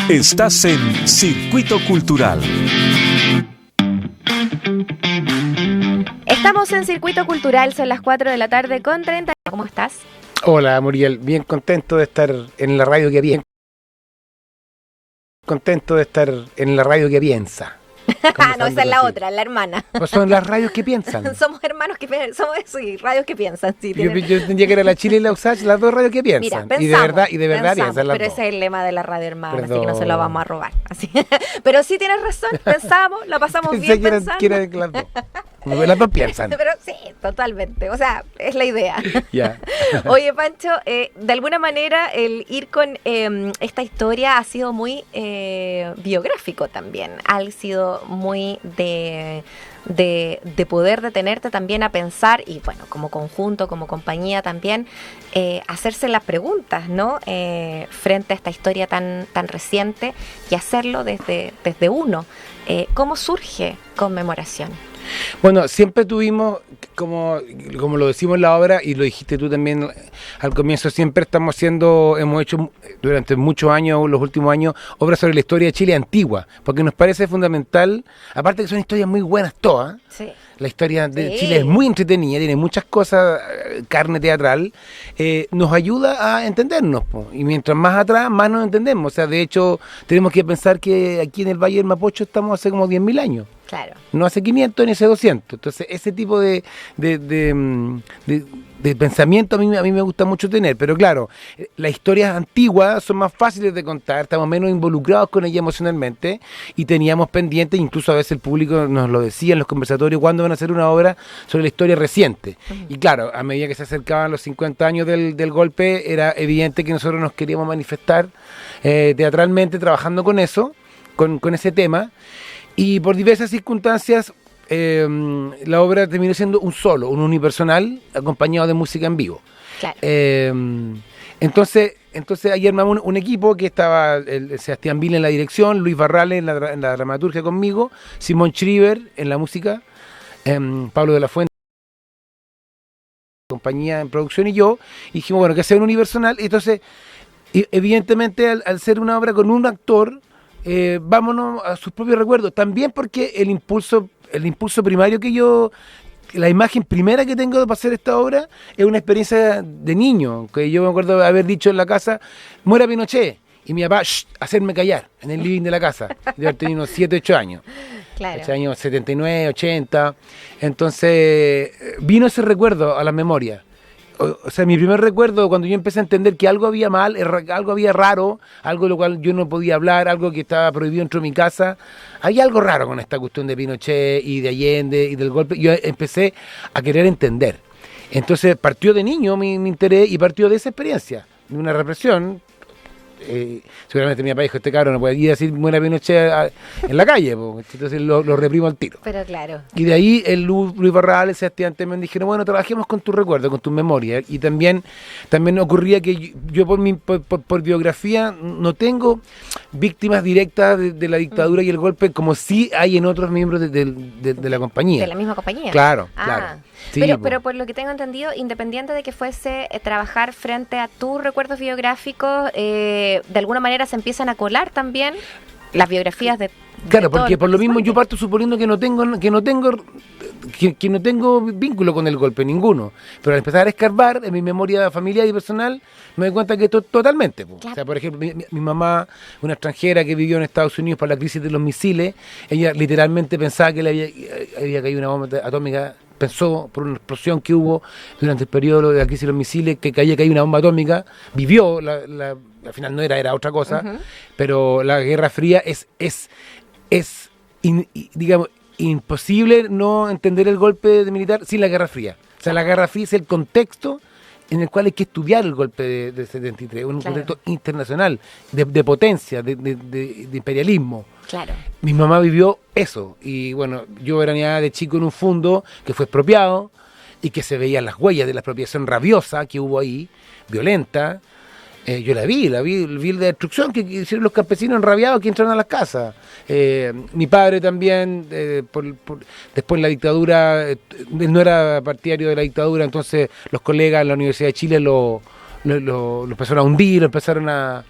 Estás en Circuito Cultural. Estamos en Circuito Cultural, son las 4 de la tarde con 30. ¿Cómo estás? Hola, Muriel, bien contento de estar en la radio que piensa. No, esa es la otra, la hermana. Pues son las radios que piensan. Somos hermanos que piensan, somos sí, radios que piensan. Sí, yo entendía que era la Chile y la USACH, las dos radios que piensan. Mira, pensamos, y de verdad piensan las pero dos. ese es el lema de la radio hermana, Perdón. así que no se lo vamos a robar. Así. Pero sí tienes razón, pensamos, la pasamos bien pensando. Que eran las dos. Las dos piensan. Pero sí, totalmente, o sea, es la idea. Ya. Oye, Pancho, de alguna manera el ir con esta historia ha sido muy biográfico también, ha sido muy de poder detenerte también a pensar y bueno, como conjunto, como compañía también, hacerse las preguntas, ¿no? Frente a esta historia tan reciente y hacerlo desde uno. ¿Cómo surge Conmemoración? Bueno, siempre tuvimos, como lo decimos en la obra, y lo dijiste tú también al comienzo, siempre hemos hecho durante muchos años, los últimos años, obras sobre la historia de Chile antigua, porque nos parece fundamental, aparte que son historias muy buenas todas. Sí. La historia de Chile es muy entretenida, tiene muchas cosas, carne teatral, nos ayuda a entendernos, y mientras más atrás, más nos entendemos. O sea, de hecho, tenemos que pensar que aquí en el Valle del Mapocho estamos hace como 10.000 años. Claro. No hace 500 ni hace 200. Entonces, ese tipo de pensamiento a mí me gusta mucho tener. Pero claro, las historias antiguas son más fáciles de contar, estamos menos involucrados con ellas emocionalmente y teníamos pendientes, incluso a veces el público nos lo decía en los conversatorios, cuándo van a hacer una obra sobre la historia reciente. Uh-huh. Y claro, a medida que se acercaban los 50 años del golpe, era evidente que nosotros nos queríamos manifestar teatralmente trabajando con eso, con ese tema. Y por diversas circunstancias, la obra terminó siendo un unipersonal, acompañado de música en vivo. Claro. Entonces ahí armamos un equipo que estaba el Sebastián Vila en la dirección, Luis Barrales en la dramaturgia conmigo, Simón Schriver en la música, Pablo de la Fuente, compañía en producción y yo, y dijimos, bueno, que sea un unipersonal. Y entonces, evidentemente, al ser una obra con un actor, vámonos a sus propios recuerdos, también porque el impulso primario la imagen primera que tengo para hacer esta obra es una experiencia de niño, que yo me acuerdo de haber dicho en la casa, muera Pinochet, y mi papá, hacerme callar en el living de la casa, de haber tenido unos 7, 8 años. Claro. Ese año 79, 80, entonces vino ese recuerdo a la memoria. O sea, mi primer recuerdo cuando yo empecé a entender que algo había mal, algo había raro, algo de lo cual yo no podía hablar, algo que estaba prohibido dentro de mi casa, hay algo raro con esta cuestión de Pinochet y de Allende y del golpe. Yo empecé a querer entender. Entonces partió de niño mi interés y partió de esa experiencia, de una represión. Seguramente mi papá dijo, este cabrón no puede ir a decir muera Pinochet en la calle, entonces lo reprimo al tiro. Pero claro. Y de ahí el Luis Barrales, Sebastián me dijeron, bueno, trabajemos con tu recuerdo, con tu memoria. Y también ocurría que yo por biografía no tengo víctimas directas de la dictadura y el golpe, como sí hay en otros miembros de la compañía. ¿De la misma compañía? Claro, claro. Sí, pero por lo que tengo entendido, independiente de que fuese trabajar frente a tus recuerdos biográficos, de alguna manera se empiezan a colar también las biografías de claro, porque por lo mismo yo parto suponiendo que no tengo vínculo con el golpe, ninguno. Pero al empezar a escarbar en mi memoria familiar y personal, me doy cuenta que totalmente. Claro. O sea, por ejemplo, mi mamá, una extranjera que vivió en Estados Unidos para la crisis de los misiles, ella literalmente pensaba que le había caído una bomba atómica. Pensó por una explosión que hubo durante el periodo de la crisis de los misiles que había caído una bomba atómica, vivió, al final no era otra cosa, uh-huh. Pero la Guerra Fría digamos, imposible no entender el golpe militar sin la Guerra Fría. O sea, la Guerra Fría es el contexto en el cual hay que estudiar el golpe de 73, un contexto internacional, de potencia, de imperialismo. Claro. Mi mamá vivió eso, y bueno, yo veraneaba de chico en un fondo que fue expropiado, y que se veían las huellas de la expropiación rabiosa que hubo ahí, violenta. Yo la vi la destrucción que hicieron los campesinos enrabiados que entraron a las casas. Mi padre también, después la dictadura, él no era partidario de la dictadura, entonces los colegas en la Universidad de Chile lo empezaron a hundir, lo empezaron a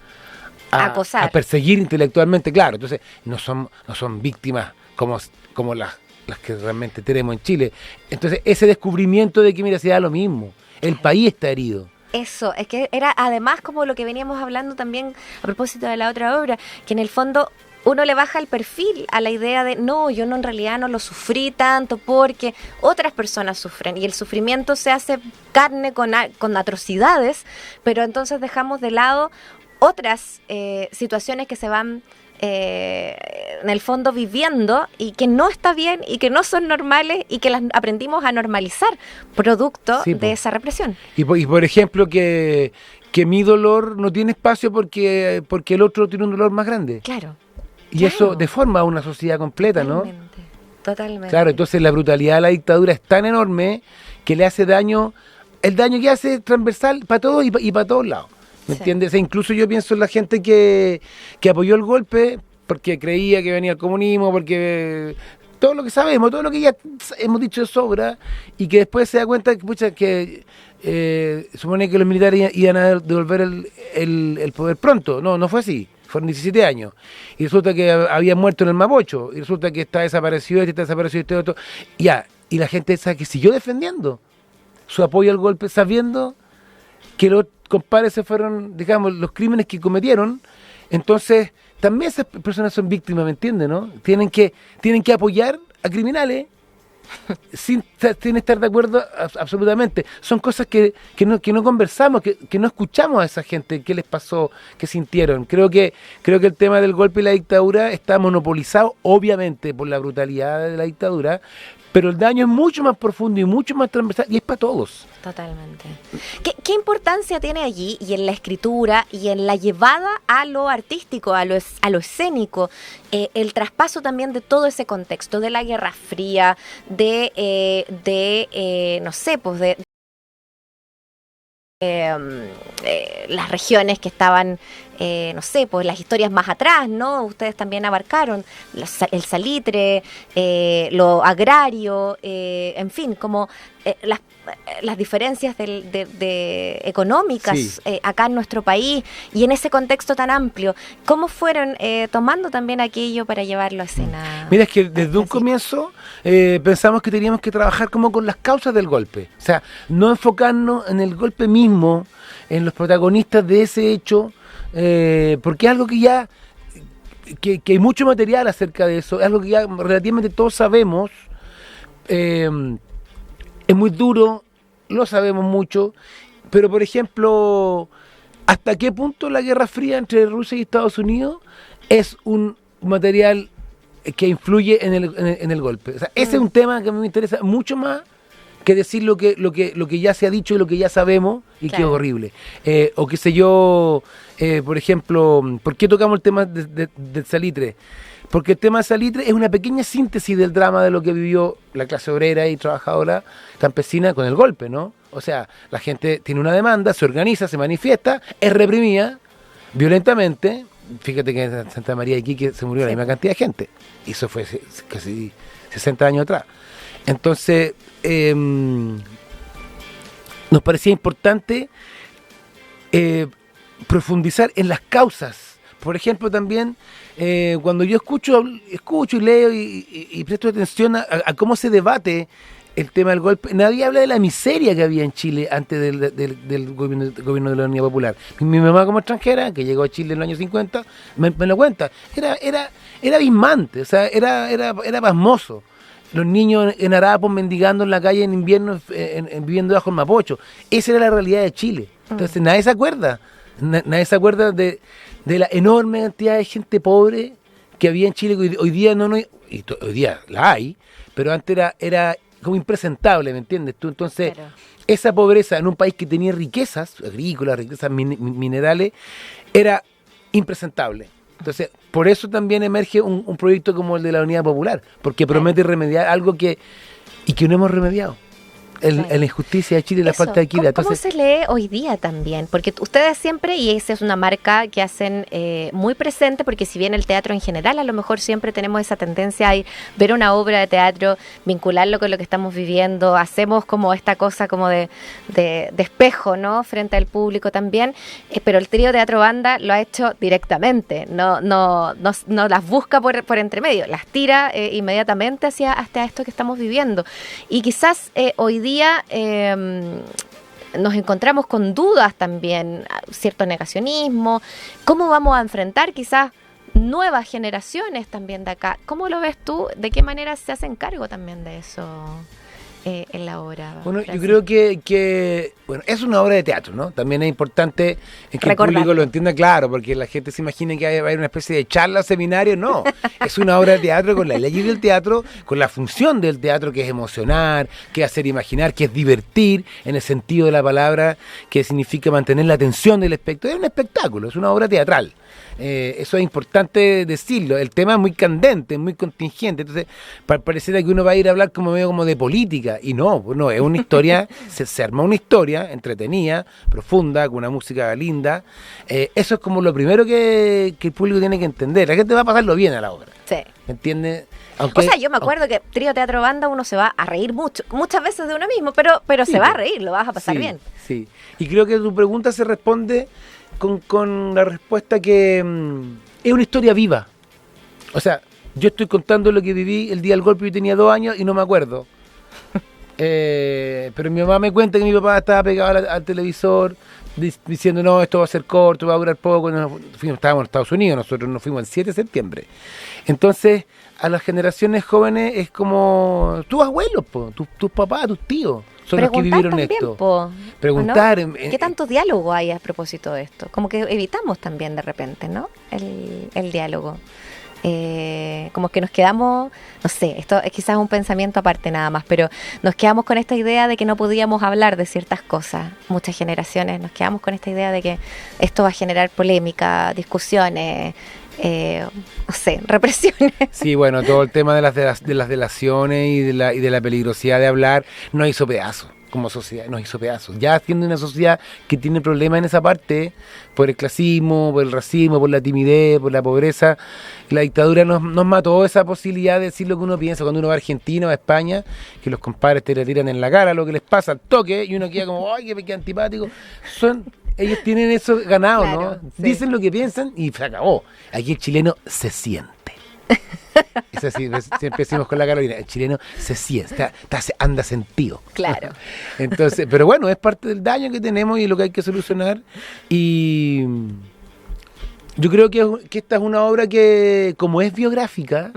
acosar. A perseguir intelectualmente, claro. Entonces, no son víctimas como las que realmente tenemos en Chile. Entonces, ese descubrimiento de que, mira, se da lo mismo. El país está herido. Eso, es que era además como lo que veníamos hablando también a propósito de la otra obra, que en el fondo uno le baja el perfil a la idea de, no, yo no en realidad no lo sufrí tanto porque otras personas sufren y el sufrimiento se hace carne con atrocidades, pero entonces dejamos de lado otras situaciones que se van en el fondo viviendo y que no está bien y que no son normales y que las aprendimos a normalizar producto de esa represión. Y por ejemplo que mi dolor no tiene espacio porque el otro tiene un dolor más grande. Claro. Y eso deforma una sociedad completa, Totalmente. Claro, entonces la brutalidad de la dictadura es tan enorme que le hace daño, el daño que hace es transversal para todos y para todos lados. ¿Me entiendes? O sea, incluso yo pienso en la gente que apoyó el golpe porque creía que venía el comunismo, porque todo lo que sabemos, todo lo que ya hemos dicho de sobra, y que después se da cuenta que supone que los militares iban a devolver el poder pronto. No fue así. Fueron 17 años. Y resulta que había muerto en el Mapocho. Y resulta que está desaparecido este otro. Ya. Y la gente sabe que siguió defendiendo su apoyo al golpe, sabiendo que los compadres se fueron, digamos, los crímenes que cometieron. Entonces, también esas personas son víctimas, ¿me entiendes, no? Tienen que apoyar a criminales sin estar de acuerdo absolutamente. Son cosas que no conversamos, que no escuchamos a esa gente, qué les pasó, qué sintieron. Creo que el tema del golpe y la dictadura está monopolizado, obviamente, por la brutalidad de la dictadura, pero el daño es mucho más profundo y mucho más transversal y es para todos. Totalmente. ¿Qué importancia tiene allí y en la escritura y en la llevada a lo artístico, a lo escénico, el traspaso también de todo ese contexto, de la Guerra Fría, no sé, pues de las regiones que estaban, no sé, pues las historias más atrás, ¿no? Ustedes también abarcaron el salitre, lo agrario, en fin, como las diferencias económicas acá en nuestro país y en ese contexto tan amplio. ¿Cómo fueron tomando también aquello para llevarlo a escena? Mira, es que desde un comienzo pensamos que teníamos que trabajar como con las causas del golpe. O sea, no enfocarnos en el golpe mismo, en los protagonistas de ese hecho, porque es algo que ya que hay mucho material acerca de eso, es algo que ya relativamente todos sabemos. Es muy duro, lo sabemos mucho, pero por ejemplo, ¿hasta qué punto la Guerra Fría entre Rusia y Estados Unidos es un material que influye en el golpe? O sea, ese es un tema que a mí me interesa mucho más que decir lo que ya se ha dicho y lo que ya sabemos y que es horrible. O qué sé yo, por ejemplo, ¿por qué tocamos el tema del salitre? Porque el tema del salitre es una pequeña síntesis del drama de lo que vivió la clase obrera y trabajadora campesina con el golpe, ¿no? O sea, la gente tiene una demanda, se organiza, se manifiesta, es reprimida violentamente. Fíjate que en Santa María de Iquique se murió la misma cantidad de gente. Y eso fue casi 60 años atrás. Entonces, nos parecía importante profundizar en las causas. Por ejemplo, también cuando yo escucho y leo y presto atención a cómo se debate el tema del golpe, nadie habla de la miseria que había en Chile antes del gobierno de la Unidad Popular. Mi mamá, como extranjera, que llegó a Chile en los años 50, me lo cuenta. Era abismante, o sea, era pasmoso. Los niños en harapos mendigando en la calle en invierno, viviendo bajo el Mapocho. Esa era la realidad de Chile. Entonces nadie se acuerda. Nadie se acuerda de la enorme cantidad de gente pobre que había en Chile, que hoy día hoy día la hay, pero antes era como impresentable, ¿me entiendes tú? Entonces, esa pobreza en un país que tenía riquezas agrícolas, riquezas minerales, era impresentable. Entonces, por eso también emerge un proyecto como el de la Unidad Popular, porque promete remediar algo que no hemos remediado. la injusticia de Chile y la falta de equidad. ¿Cómo se lee hoy día también? Porque ustedes siempre, y esa es una marca que hacen muy presente, porque si bien el teatro en general, a lo mejor siempre tenemos esa tendencia a ver una obra de teatro, vincularlo con lo que estamos viviendo, hacemos como esta cosa como de espejo, ¿no? Frente al público también, pero el trío Teatro Banda lo ha hecho directamente, no las busca por entre medio, las tira inmediatamente hacia esto que estamos viviendo. Y quizás hoy día nos encontramos con dudas también, cierto negacionismo. ¿Cómo vamos a enfrentar quizás nuevas generaciones también de acá? ¿Cómo lo ves tú? ¿De qué manera se hacen cargo también de eso en la obra? Bueno, Francis, yo creo que es una obra de teatro, ¿no? También es importante que el público lo entienda claro, porque la gente se imagina que va a haber una especie de charla, seminario. No, es una obra de teatro con la ley del teatro, con la función del teatro, que es emocionar, que es hacer imaginar, que es divertir, en el sentido de la palabra, que significa mantener la atención del espectador. Es un espectáculo, es una obra teatral. Eso es importante decirlo. El tema es muy candente, muy contingente, entonces pareciera que uno va a ir a hablar como medio como de política, y no, es una historia, se arma una historia entretenida, profunda, con una música linda. Eso es como lo primero que el público tiene que entender. La gente va a pasarlo bien a la obra. Sí. ¿Me entiendes? Yo me acuerdo que trío, teatro, banda, uno se va a reír muchas veces de uno mismo, pero sí, se va a reír, lo vas a pasar bien. Sí, y creo que tu pregunta se responde con la respuesta que es una historia viva. O sea, yo estoy contando lo que viví el día del golpe, yo tenía 2 años y no me acuerdo. Pero mi mamá me cuenta que mi papá estaba pegado al televisor diciendo, no, esto va a ser corto, va a durar poco. Estábamos en Estados Unidos, nosotros nos fuimos el 7 de septiembre. Entonces, a las generaciones jóvenes es como tus abuelos, tus papás, tus tíos. Son los que vivieron también, esto. Preguntar. ¿No? ¿Qué tanto diálogo hay a propósito de esto? Como que evitamos también de repente, ¿no? El diálogo. Como que nos quedamos, no sé, esto es quizás un pensamiento aparte nada más, pero nos quedamos con esta idea de que no podíamos hablar de ciertas cosas. Muchas generaciones nos quedamos con esta idea de que esto va a generar polémica, discusiones, no sé, represiones. Sí, bueno, todo el tema de las delaciones y de la peligrosidad de hablar nos hizo pedazos. Como sociedad, nos hizo pedazos. Ya siendo una sociedad que tiene problemas en esa parte, por el clasismo, por el racismo, por la timidez, por la pobreza, la dictadura nos mató esa posibilidad de decir lo que uno piensa. Cuando uno va a Argentina o a España, que los compadres te le tiran en la cara lo que les pasa al toque, y uno queda como, ¡ay, qué antipático! Ellos tienen eso ganado, claro, ¿no? Sí. Dicen lo que piensan y se acabó. Aquí el chileno se siente. Es así, siempre decimos con la Carolina, el chileno se siente, anda sentido. Claro. Entonces, pero bueno, es parte del daño que tenemos y lo que hay que solucionar. Y yo creo que esta es una obra que, como es biográfica,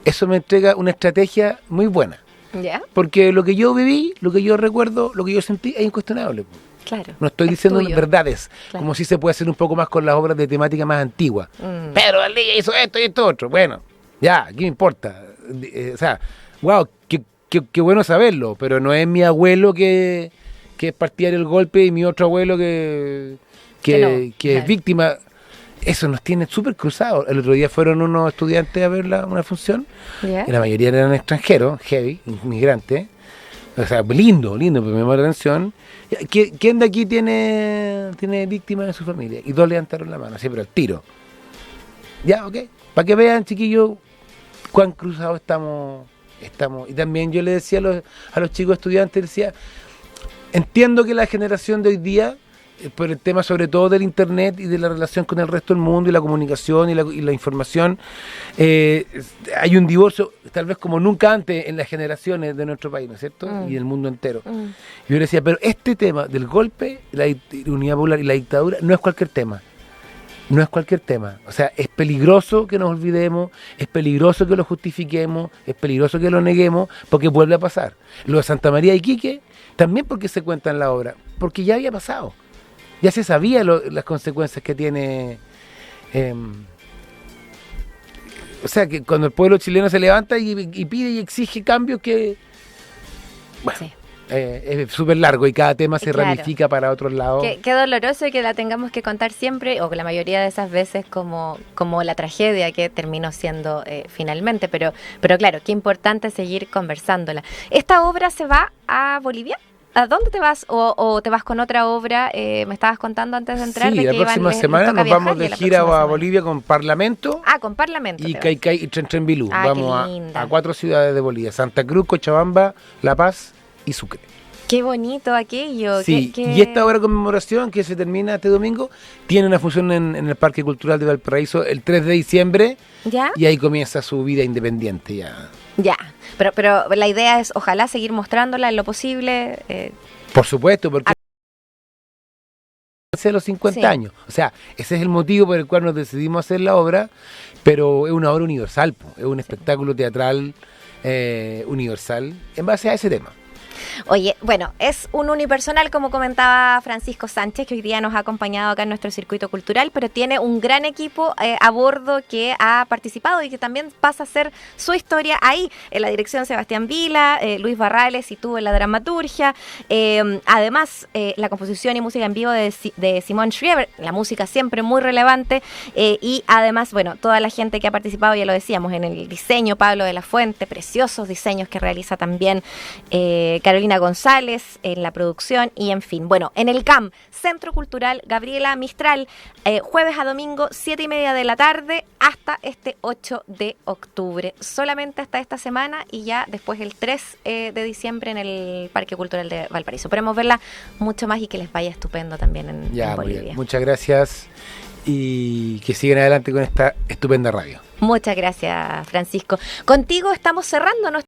eso me entrega una estrategia muy buena. ¿Ya? Porque lo que yo viví, lo que yo recuerdo, lo que yo sentí es incuestionable. Claro. No estoy diciendo tuyo. Verdades, claro, como si se puede hacer un poco más con las obras de temática más antigua. Pero el día hizo esto y esto otro. Bueno, ya, ¿qué me importa? O sea, wow, qué bueno saberlo, pero no es mi abuelo que es partidario del golpe y mi otro abuelo que claro, es víctima. Eso nos tiene súper cruzados. El otro día fueron unos estudiantes a ver una función, ¿ya? Y la mayoría eran extranjeros, heavy, inmigrantes. O sea, lindo, pero me llamó la atención. ¿Quién de aquí tiene víctimas en su familia? Y 2 levantaron la mano, así, pero al tiro. Ya, ok. Para que vean, chiquillos, cuán cruzados estamos. Y también yo le decía a los chicos estudiantes, decía, entiendo que la generación de hoy día, por el tema sobre todo del internet y de la relación con el resto del mundo y la comunicación y la información, hay un divorcio tal vez como nunca antes en las generaciones de nuestro país, ¿no es cierto? Y del mundo entero. Yo le decía, pero este tema del golpe, la unidad popular y la dictadura no es cualquier tema. No es cualquier tema. O sea, es peligroso que nos olvidemos, es peligroso que lo justifiquemos, es peligroso que lo neguemos, porque vuelve a pasar. Lo de Santa María de Iquique, también porque se cuenta en la obra, porque ya había pasado. Ya se sabía las consecuencias que tiene. O sea, que cuando el pueblo chileno se levanta y pide y exige cambios que... Bueno, sí. es súper largo y cada tema se Claro. ramifica para otros lados. Qué doloroso que la tengamos que contar siempre, o que la mayoría de esas veces como la tragedia que terminó siendo finalmente, pero claro, qué importante seguir conversándola. ¿Esta obra se va a Bolivia? ¿A dónde te vas? ¿O te vas con otra obra? Me estabas contando antes de entrar Sí, de la que próxima les semana toca nos vamos viajar, de la gira próxima a semana. Bolivia con Parlamento Con Parlamento. y te vas. Caicay y Trentrembilú. Ah, qué Vamos linda. a 4 ciudades de Bolivia: Santa Cruz, Cochabamba, La Paz y Sucre. Qué bonito aquello. Sí, y esta obra de conmemoración que se termina este domingo tiene una función en el Parque Cultural de Valparaíso el 3 de diciembre ¿Ya? y ahí comienza su vida independiente ya. Ya. Pero la idea es, ojalá, seguir mostrándola en lo posible. Por supuesto, porque hace los 50 Sí. años. O sea, ese es el motivo por el cual nos decidimos hacer la obra, pero es una obra universal, po, es un espectáculo teatral universal en base a ese tema. Oye, bueno, es un unipersonal, como comentaba Francisco Sánchez, que hoy día nos ha acompañado acá en nuestro circuito cultural, pero tiene un gran equipo a bordo que ha participado y que también pasa a ser su historia ahí. En la dirección Sebastián Vila, Luis Barrales y tú en la dramaturgia. Además, la composición y música en vivo de Simón Schriever, la música siempre muy relevante. Y además, bueno, toda la gente que ha participado, ya lo decíamos, en el diseño, Pablo de la Fuente, preciosos diseños que realiza también Carolina González en la producción y en fin. Bueno, en el CAM, Centro Cultural Gabriela Mistral, jueves a domingo, 7:30 de la tarde, hasta este 8 de octubre. Solamente hasta esta semana y ya después el 3 de diciembre en el Parque Cultural de Valparaíso. Esperemos verla mucho más y que les vaya estupendo también en Muy bien. Bolivia. Muchas gracias y que sigan adelante con esta estupenda radio. Muchas gracias, Francisco. Contigo estamos cerrando nuestro